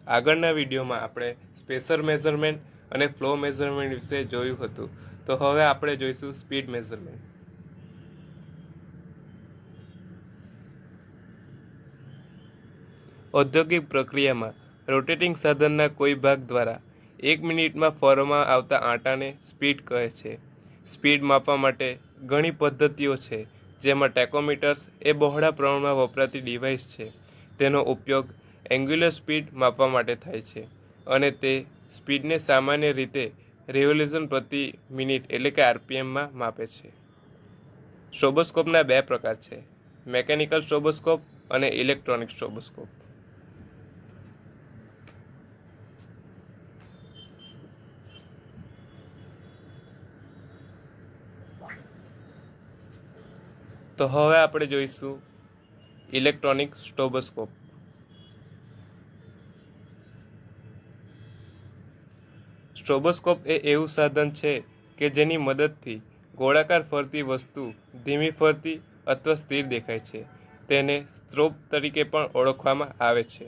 આગળના વિડીયોમાં આપણે સ્પેસર મેઝરમેન્ટ અને ફ્લો મેઝરમેન્ટ વિશે જોયું હતું. તો હવે આપણે જોઈશું સ્પીડ મેઝરમેન્ટ. ઔદ્યોગિક પ્રક્રિયામાં રોટેટિંગ સાધનના કોઈ ભાગ દ્વારા 1 મિનિટમાં ફરવામાં આવતા આંટાને સ્પીડ કહે છે. સ્પીડ માપવા માટે ઘણી પદ્ધતિઓ છે, જેમાં ટેકોમીટર્સ એ બહોળા પ્રમાણમાં વપરાતી ડિવાઇસ છે. તેનો ઉપયોગ એંગ્યુલર સ્પીડ માપવા માટે થાય છે અને તે સ્પીડને સામાન્ય રીતે રેવોલ્યુશન પ્રતિ મિનિટ એટલે કે આરપીએમમાં માપે છે. સ્ટ્રોબોસ્કોપના બે પ્રકાર છે, મેકેનિકલ સ્ટ્રોબોસ્કોપ અને ઇલેક્ટ્રોનિક સ્ટ્રોબોસ્કોપ. તો હવે આપણે જોઈશું ઇલેક્ટ્રોનિક સ્ટ્રોબોસ્કોપ. સ્ટ્રોબોસ્કોપ એ એવું સાધન છે કે જેની મદદથી ગોળાકાર ફરતી વસ્તુ ધીમી ફરતી અથવા સ્થિર દેખાય છે. તેને સ્ટ્રોબ તરીકે પણ ઓળખવામાં આવે છે.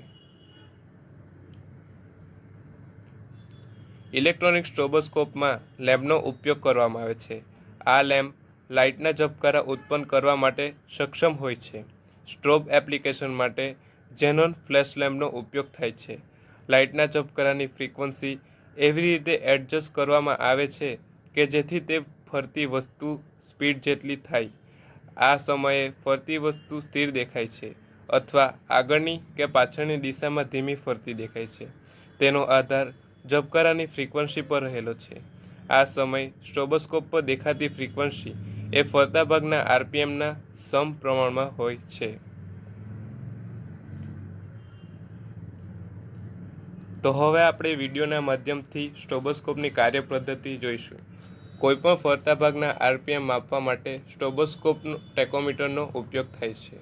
ઇલેક્ટ્રોનિક સ્ટ્રોબોસ્કોપમાં લેમ્પનો ઉપયોગ કરવામાં આવે છે. આ લેમ્પ લાઇટના ઝબકારા ઉત્પન્ન કરવા માટે સક્ષમ હોય છે. સ્ટ્રોબ એપ્લિકેશન માટે ઝેનોન ફ્લેશ લેમ્પનો ઉપયોગ થાય છે. લાઇટના ઝબકારાની ફ્રીક્વન્સી એવી રીતે એડજસ્ટ કરવામાં આવે છે કે જેથી તે ફરતી વસ્તુ સ્પીડ જેટલી થાય. આ સમયે ફરતી વસ્તુ સ્થિર દેખાય છે અથવા આગળની કે પાછળની દિશામાં ધીમી ફરતી દેખાય છે. તેનો આધાર ઝબકારાની ફ્રીક્વન્સી પર રહેલો છે. આ સમય સ્ટ્રોબોસ્કોપ પર દેખાતી ફ્રીક્વન્સી એ ફરતા ભાગના આરપીએમના સમપ્રમાણમાં હોય છે. તો હવે આપણે વિડીયોના માધ્યમથી સ્ટ્રોબોસ્કોપની કાર્યપદ્ધતિ જોઈશું. કોઈપણ ફરતા ભાગના આરપીએમ માપવા માટે સ્ટ્રોબોસ્કોપનો ટેકોમીટરનો ઉપયોગ થાય છે.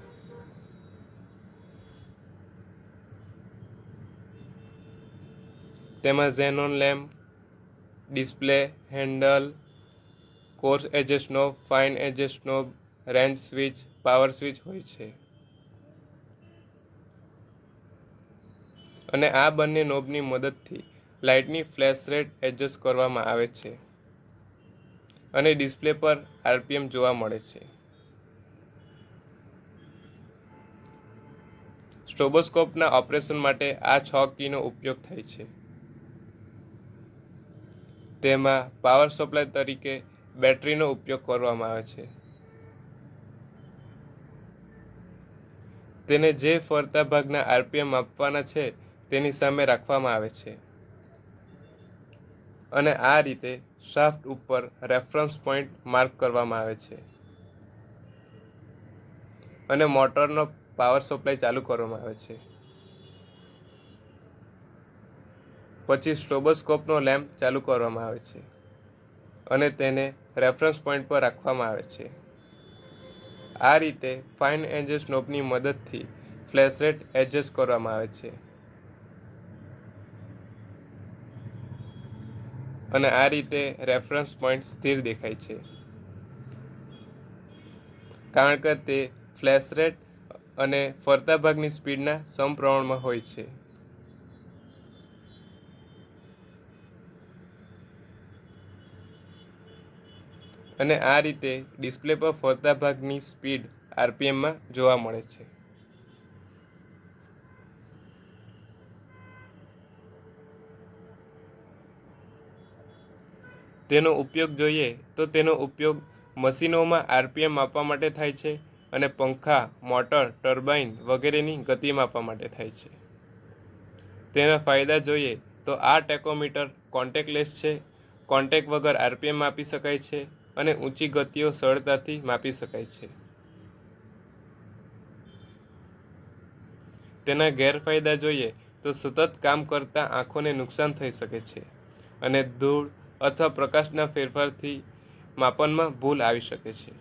તેમાં xenon lamp, display, handle, course adjust knob, fine adjust knob, range switch, power switch હોય છે. અને આ બંને નોબની મદદથી લાઇટની ફ્લેશ રેટ એડજસ્ટ કરવામાં આવે છે અને ડિસ્પ્લે પર આરપીએમ જોવા મળે છે. સ્ટ્રોબોસ્કોપના ઓપરેશન માટે આ 6 કીનો ઉપયોગ થાય છે. તેમાં પાવર સપ્લાય તરીકે બેટરીનો ઉપયોગ કરવામાં આવે છે. તેને જે ફરતા ભાગના આરપીએમ માપવાના છે તેની સામે રાખવામાં આવે છે અને આ રીતે શાફ્ટ ઉપર રેફરન્સ પોઈન્ટ માર્ક કરવામાં આવે છે અને મોટરનો પાવર સપ્લાય ચાલુ કરવામાં આવે છે. પછી સ્ટ્રોબોસ્કોપનો લેમ્પ ચાલુ કરવામાં આવે છે અને તેને રેફરન્સ પોઈન્ટ પર રાખવામાં આવે છે. આ રીતે ફાઇન એડજસ્ટ નોબની મદદથી ફ્લેશ રેટ એડજસ્ટ કરવામાં આવે છે અને આ રીતે રેફરન્સ પોઈન્ટ સ્થિર દેખાય છે કારણ કે તે ફ્લેશ રેટ અને ફરતા ભાગની સ્પીડના સમપ્રમાણમાં હોય છે. અને આ રીતે ડિસ્પ્લે પર ફરતા ભાગની સ્પીડ આરપીએમમાં જોવા મળે છે. તેનો ઉપયોગ જોઈએ તો તેનો ઉપયોગ મશીનોમાં આરપીએમ માપવા માટે થાય છે અને પંખા, મોટર, ટર્બાઇન વગેરેની ગતિ માપવા માટે થાય છે. તેના ફાયદા જોઈએ તો આ ટેકોમીટર કોન્ટેક્ટલેસ છે, કોન્ટેક્ટ વગર આરપીએમ માપી શકાય છે અને ઊંચી ગતિઓ સરળતાથી માપી શકાય છે. તેના ગેરફાયદા જોઈએ તો સતત કામ કરતા આંખોને નુકસાન થઈ શકે છે અને ધૂળ અથવા પ્રકાશના ફેરફારથી માપનમાં ભૂલ આવી શકે છે.